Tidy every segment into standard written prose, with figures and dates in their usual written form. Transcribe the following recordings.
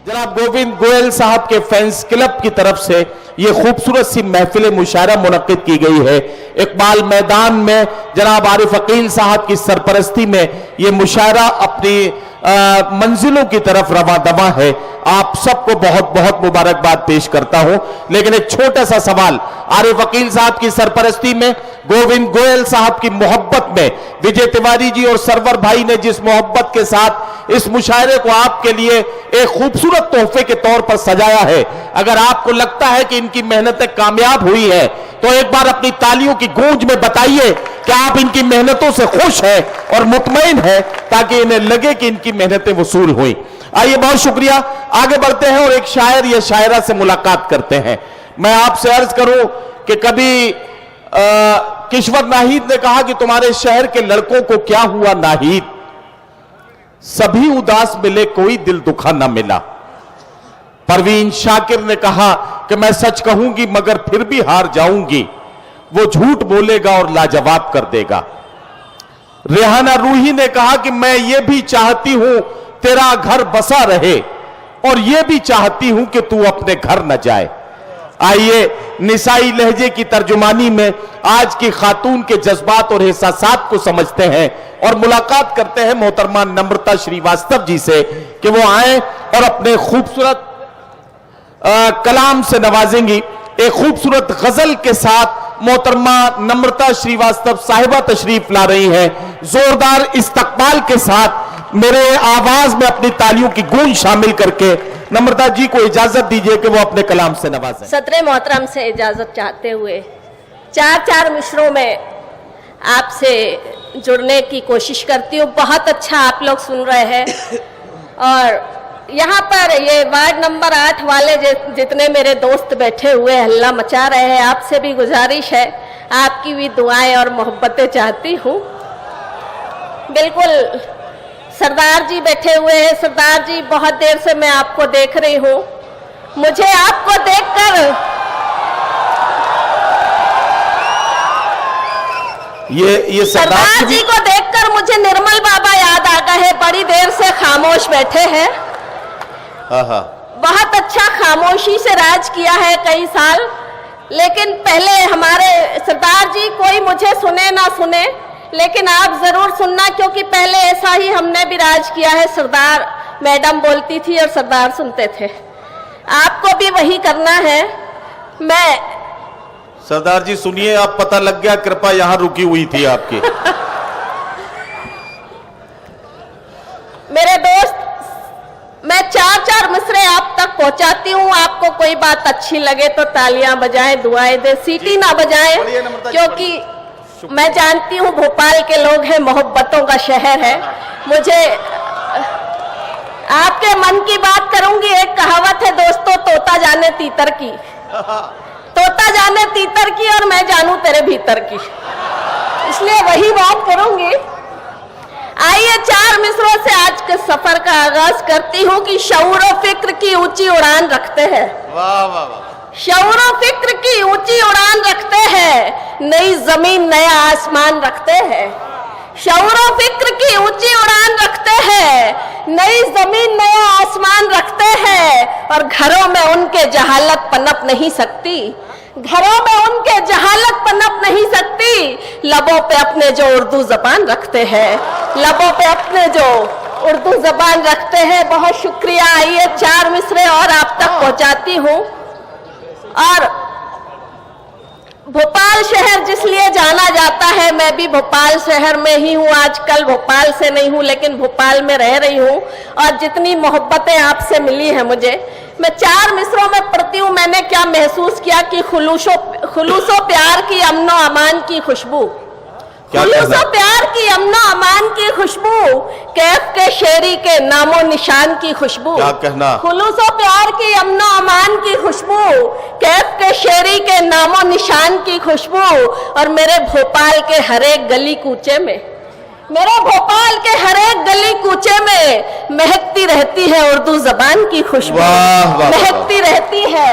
जनाब गोविंद गोयल साहब के फैंस क्लब की तरफ से ये खूबसूरत सी महफिल मुशायरा मुनक्किद की गई है। इकबाल मैदान में जनाब आरिफ अकील साहब की सरपरस्ती में ये मुशायरा अपनी मंजिलों की तरफ रवा दवा है। आप सबको बहुत बहुत मुबारकबाद पेश करता हूं। लेकिन एक छोटा सा सवाल, आरिफ अकील साहब की सरपरस्ती में गोविंद गोयल साहब की मोहब्बत में विजय तिवारी जी और सरवर भाई ने जिस मोहब्बत के साथ इस मुशायरे को आपके लिए एक खूबसूरत तोहफे के तौर पर सजाया है, अगर आपको लगता है कि इनकी मेहनतें कामयाब हुई है तो एक बार अपनी तालियों की गूंज में बताइए कि आप इनकी मेहनतों से खुश हैं और मुतमईन हैं, ताकि इन्हें लगे कि इनकी मेहनतें वसूल हुई। आइए, बहुत शुक्रिया। आगे बढ़ते हैं और एक शायर या शायरा से मुलाकात करते हैं। मैं आपसे अर्ज करूं कि कभी किश्वर नाहीद ने कहा कि तुम्हारे शहर के लड़कों को क्या हुआ नाहीद, सभी उदास मिले कोई दिल दुखा ना मिला। परवीन शाकिर ने कहा कि मैं सच कहूंगी मगर फिर भी हार जाऊंगी, वो झूठ बोलेगा और लाजवाब कर देगा। रेहाना रूही ने कहा कि मैं ये भी चाहती हूं तेरा घर बसा रहे और ये भी चाहती हूं कि तू अपने घर न जाए। आइए निसाई लहजे की तर्जुमानी में आज की खातून के जज्बात और एहसासात को समझते हैं और मुलाकात करते हैं मोहतरमा नम्रता श्रीवास्तव जी से कि वो आए और अपने खूबसूरत कलाम से नवाजेंगी। एक खूबसूरत गजल के साथ मोहतरमा नम्रता श्रीवास्तव साहिबा तशरीफ ला रही हैं। जोरदार इस्तकबाल के साथ मेरे आवाज में अपनी तालियों की गूंज शामिल करके नम्रता जी को इजाजत दीजिए कि वो अपने कलाम से नवाजें। सदरे मोहतरम से इजाजत चाहते हुए चार मिसरों में आपसे जुड़ने की कोशिश करती हूँ। बहुत अच्छा आप लोग सुन रहे हैं और यहाँ पर ये वार्ड नंबर 8 वाले जितने मेरे दोस्त बैठे हुए हल्ला मचा रहे हैं, आपसे भी गुजारिश है, आपकी भी दुआएं और मोहब्बतें चाहती हूँ। बिल्कुल सरदार जी बैठे हुए हैं। सरदार जी, बहुत देर से मैं आपको देख रही हूँ। मुझे आपको देखकर ये सरदार जी को देखकर मुझे निर्मल बाबा याद आ गए हैं। बड़ी देर से खामोश बैठे हैं। बहुत अच्छा खामोशी से राज किया है कई साल, लेकिन पहले हमारे सरदार जी, कोई मुझे सुने ना सुने लेकिन आप जरूर सुनना, क्योंकि पहले ऐसा ही हमने भी राज किया है। सरदार मैडम बोलती थी और सरदार सुनते थे। आपको भी वही करना है। मैं सरदार जी सुनिए, आप पता लग गया कृपा यहां रुकी हुई थी आपकी। मेरे दोस्त, मैं चार मिसरे आप तक पहुंचाती हूँ। आपको कोई बात अच्छी लगे तो तालियां बजाएं, दुआएं दे, सीटी ना बजाएं, क्योंकि मैं जानती हूँ भोपाल के लोग हैं, मोहब्बतों का शहर है। मुझे आपके मन की बात करूंगी। एक कहावत है दोस्तों, तोता जाने तीतर की, तोता जाने तीतर की और मैं जानू तेरे भीतर की, इसलिए वही बात करूंगी। आइए 4 मिसरों से आज के सफर का आगाज करती हूँ कि शऊर और फिक्र की ऊंची उड़ान रखते हैं। वाह वाह वाह। शऊर और फिक्र की ऊंची उड़ान रखते हैं, नई जमीन नया आसमान रखते हैं। शऊर और फिक्र की ऊंची उड़ान रखते हैं, नई जमीन नया आसमान रखते हैं और घरों में उनके जहालत पनप नहीं सकती। घरों में उनके जहालत पनप नहीं सकती। लबों पे अपने जो उर्दू जबान रखते हैं, लबों पे अपने जो उर्दू जबान रखते हैं। बहुत शुक्रिया। आइए 4 मिसरे और आप तक पहुंचाती हूँ। और भोपाल शहर जिसलिए जाना जाता है, मैं भी भोपाल शहर में ही हूँ। आजकल भोपाल से नहीं हूँ लेकिन भोपाल में रह रही हूँ और जितनी मोहब्बतें आपसे मिली हैं मुझे, मैं 4 मिसरों में पढ़ती हूँ। मैंने क्या महसूस किया कि खुलूसो प्यार की अमनो अमान की खुशबू, खुलूसो प्यार की अमनो अमान की खुशबू, कैफ के शेरी के नामो निशान की खुशबू। क्या कहना? खुलूसो प्यार की अमनो अमान की खुशबू, कैफ के शेरी के नामो निशान की खुशबू और मेरे भोपाल के हर एक गली कूचे में, मेरे भोपाल के हर एक गली कूचे में महकती रहती है उर्दू जबान की खुशबू। महकती रहती है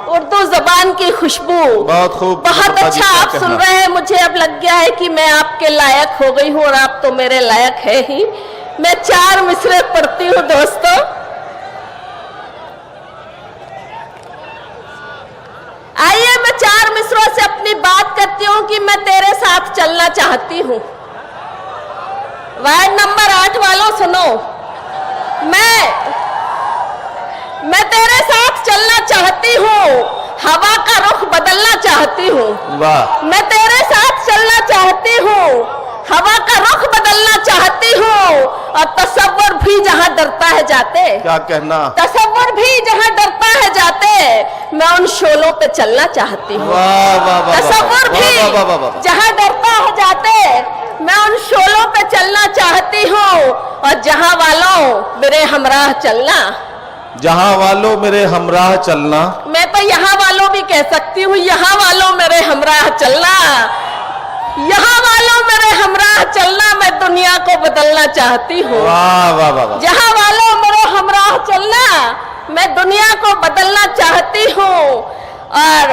उर्दू जबान की खुशबू। बहुत खूब, बहुत अच्छा आप सुन रहे हैं। मुझे अब लग गया है कि मैं आपके लायक हो गई हूँ और आप तो मेरे लायक है ही। मैं 4 मिसरे पढ़ती हूँ दोस्तों। मिसरों से अपनी बात करती हूँ कि मैं तेरे साथ चलना चाहती हूँ। वार्ड नंबर 8 वालों सुनो, मैं तेरे साथ चलना चाहती हूँ, हवा का रुख बदलना चाहती हूँ। वाह, मैं तेरे साथ चलना चाहती हूँ, हवा का रुख बदलना चाहती हूँ, और तसव्वुर भी जहाँ डरता है जाते, क्या कहना, तसव्वुर भी जहाँ डरता है जाते, मैं उन शोलों पे चलना चाहती हूँ। वाह वाह वाह, तसव्वुर भी जहाँ डरता है जाते, मैं उन शोलों पे चलना चाहती हूँ, और जहाँ वालों मेरे हमराह चलना, जहां वालों मेरे हमराह चलना। मैं तो यहाँ वालों भी कह सकती हूँ, यहाँ वालों मेरे हमराह चलना, यहाँ वालों मेरे हमराह चलना, मैं दुनिया को बदलना चाहती हूँ। वाह वाह वाह, जहाँ वालों मेरे हमराह चलना, मैं दुनिया को बदलना चाहती हूँ। और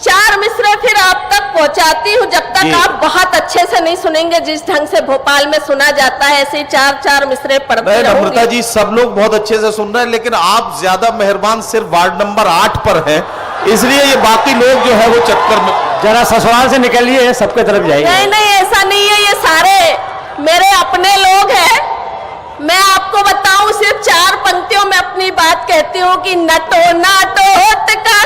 4 मिसरे फिर आप तक पहुंचाती हूँ, जब तक आप बहुत अच्छे से नहीं सुनेंगे जिस ढंग से भोपाल में सुना जाता है, ऐसे 4-4 मिसरे पढ़ते रहूंगी। नम्रता जी, सब लोग बहुत अच्छे से सुन रहे हैं, लेकिन आप ज्यादा मेहरबान सिर्फ वार्ड नंबर 8 पर हैं, इसलिए ये बाकी लोग जो है वो चक्कर में। जरा ससुराल से निकलिए, सबके तरफ जाइए। नहीं नहीं, ऐसा नहीं है, ये सारे मेरे अपने लोग हैं। मैं आपको बताऊं, सिर्फ 4 पंक्तियों में अपनी बात कहती हूँ कि नटो नाटो का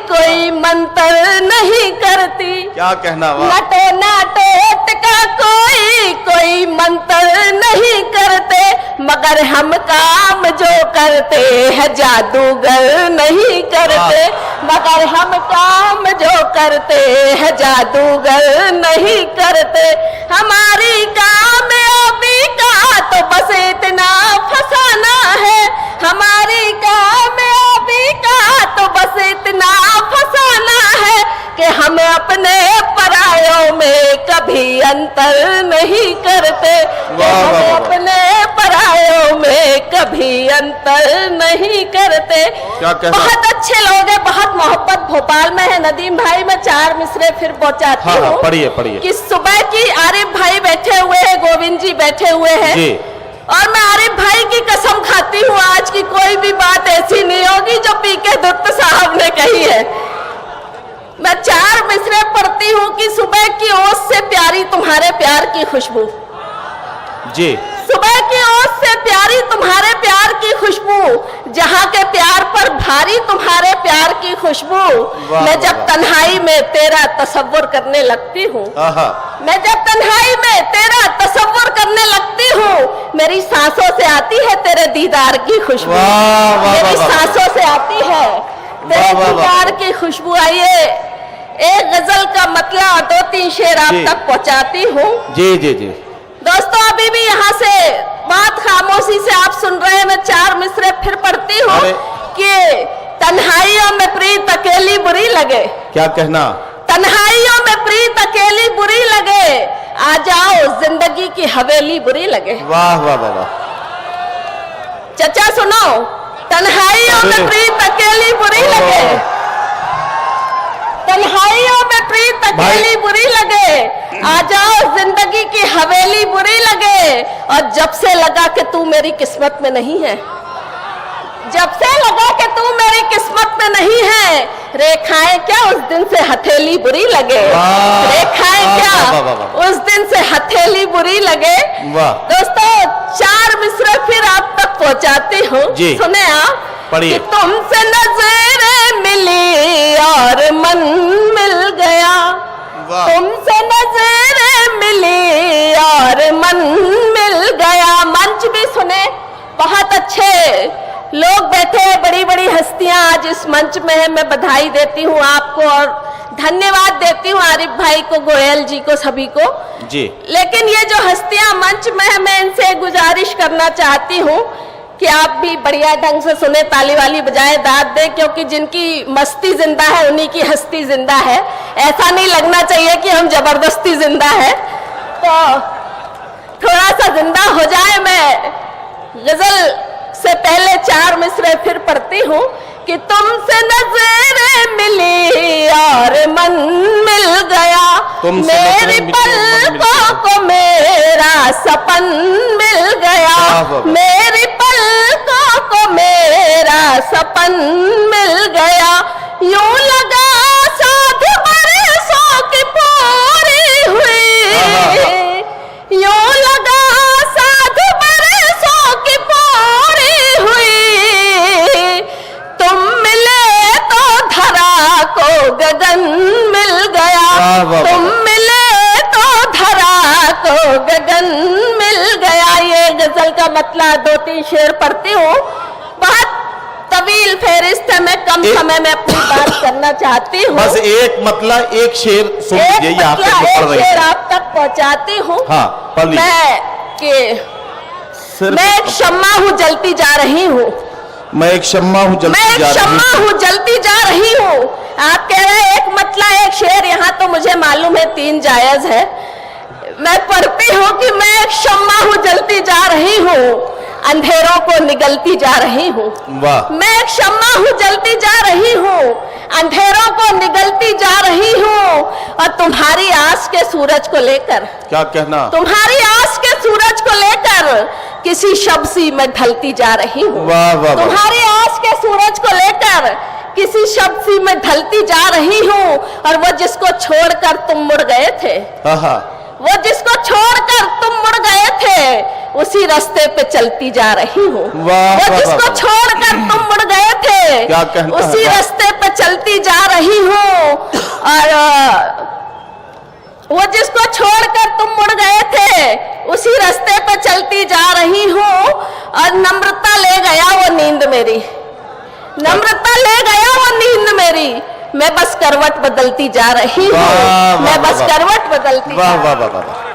कोई मंत्र नहीं करती। क्या कहना, वाह, नटो नाटो का कोई मंत्र नहीं करते, मगर हम काम जो करते हैं जादूगर नहीं करते, मगर हम काम जो करते हैं जादूगर नहीं करते। हमारी कामयाबी का तो बस इतना फसाना है, हमारी कामयाबी का तो बस इतना फसाना है कि हम अपने परायों में कभी अंतर नहीं करते, हम अपने परायों में कभी अंतर नहीं करते। बहुत अच्छे लोग हैं, बहुत मोहब्बत भोपाल में है। नदीम भाई, मैं 4 मिसरे फिर पहुंचाती हूँ। पढ़िए पढ़िए। कि सुबह की आरिफ भाई बैठे हुए हैं, गोविंद जी बैठे हुए हैं जी। और मैं आरिफ भाई की कसम खाती हूँ, आज की कोई भी बात ऐसी नहीं होगी जो पीके दत्त साहब ने कही है। मैं 4 मिसरे पढ़ती हूँ कि सुबह की ओस से प्यारी तुम्हारे प्यार की खुशबू, जी, सुबह की ओस से प्यारी तुम्हारे प्यार की खुशबू, जहाँ के प्यार पर भारी तुम्हारे प्यार की खुशबू। मैं जब तन्हाई में तेरा तसव्वुर करने लगती हूँ, मैं जब तन्हाई में तेरा तसव्वुर करने लगती हूँ, मेरी सांसों से आती है तेरे दीदार की खुशबू, मेरी सांसों से आती है तेरे दीदार की खुशबू। आइए, एक गजल का मतलब 2-3 शेर आप तक पहुँचाती हूँ। जी जी जी। दोस्तों, अभी भी यहाँ से बात खामोशी से आप सुन रहे हैं। मैं 4 मिसरे फिर पढ़ती हूँ कि तन्हाइयों में प्रीत अकेली बुरी लगे। क्या कहना, तन्हाइयों में प्रीत अकेली बुरी लगे, आ जाओ जिंदगी की हवेली बुरी लगे। वाह वाह वाह वाह। चचा सुनो, तन्हाइयों में प्रीत अकेली बुरी लगे, तन्हाइयों में प्रीत अकेली बुरी लगे, आ जाओ जिंदगी की हवेली बुरी लगे। और जब से लगा कि तू मेरी किस्मत में नहीं है, जब से लगा कि तू मेरी किस्मत में नहीं है, रेखाएं क्या उस दिन से हथेली बुरी लगे, रेखाएं क्या उस दिन से हथेली बुरी लगे। दोस्तों, 4 मिसरे फिर आप तक पहुंचाती हूँ, सुने आप। कि तुमसे नजरें मिली और मन मिल गया, तुमसे नजरें मिली और मन मिल गया। मंच भी सुने, बहुत अच्छे लोग बैठे हैं, बड़ी बड़ी हस्तियां आज इस मंच में है। मैं बधाई देती हूँ आपको और धन्यवाद देती हूँ आरिफ भाई को, गोयल जी को, सभी को जी। लेकिन ये जो हस्तियां मंच में है, मैं इनसे गुजारिश करना चाहती हूँ कि आप भी बढ़िया ढंग से सुने, ताली वाली बजाए, दाद दे, क्योंकि जिनकी मस्ती जिंदा है उन्हीं की हस्ती जिंदा है। ऐसा नहीं लगना चाहिए कि हम जबरदस्ती जिंदा है, तो थोड़ा सा जिंदा हो जाए। मैं गजल से पहले 4 मिसरे फिर पढ़ती हूँ कि तुमसे नजरें मिली और मन मिल गया, मेरी पलकों को मेरा सपन मिल गया, मेरी पलकों को मेरा सपन मिल गया। यूं लगा सा गगन मिल गया, वाह, वाह, तुम वाह। मिले तो धरा को गगन मिल गया। ये गजल का मतलब 2-3 शेर पढ़ती हूँ। बहुत तवील फेरिस्त है, मैं कम समय में अपनी बात करना चाहती हूँ। बस एक मतलब एक शेर सुन एक लीजिए, ये आप मतलब पढ़ एक रही शेर हैं। आप तक पहुँचाती हूँ। हाँ, पढ़ लीजिए। मैं एक शम्मा हूँ जलती जा रही हूँ, मैं एक शम्मा हूँ मैं जलती एक जा रही शम्मा हूँ। हूँ जलती जा रही हूँ। आप कह रहे हैं एक मतलब एक शेर, यहाँ तो मुझे मालूम है 3 जायज है। मैं पढ़ती हूँ कि मैं एक शम्मा हूँ जलती जा रही हूँ, अंधेरों को निगलती जा रही हूँ। वाह, मैं एक शम्मा हूँ जलती जा रही हूँ, अंधेरों को निगलती जा रही हूँ, और तुम्हारी आस के सूरज को लेकर, क्या कहना। तुम्हारी आस के सूरज को लेकर किसी शब सी मैं ढलती जा रही हूँ। वाह, वाह, वाह। तुम्हारी आस के सूरज को लेकर किसी शब सी मैं ढलती जा रही हूँ, और वो जिसको छोड़कर तुम मुड़ गए थे, हाँ, वो जिसको छोड़कर तुम मुड़ गए थे, उसी रास्ते पे चलती जा रही हूँ। वाह, वो वाह, जिसको वाह। छोड़कर तुम मुड़ गए थे, क्या कहना है, उसी वाह। रास्ते पे चलती जा रही हूँ। और वो जिसको छोड़कर तुम मुड़ गए थे, उसी रास्ते पे चलती जा रही हूँ। और नम्रता ले गया वो नींद मेरी, नम्रता ले गया वो नींद मेरी, मैं बस करवट बदलती जा रही हूँ, वाह, वाह, मैं बस वाह। करवट बदलती वाह जा वाह वाह वाह वाह।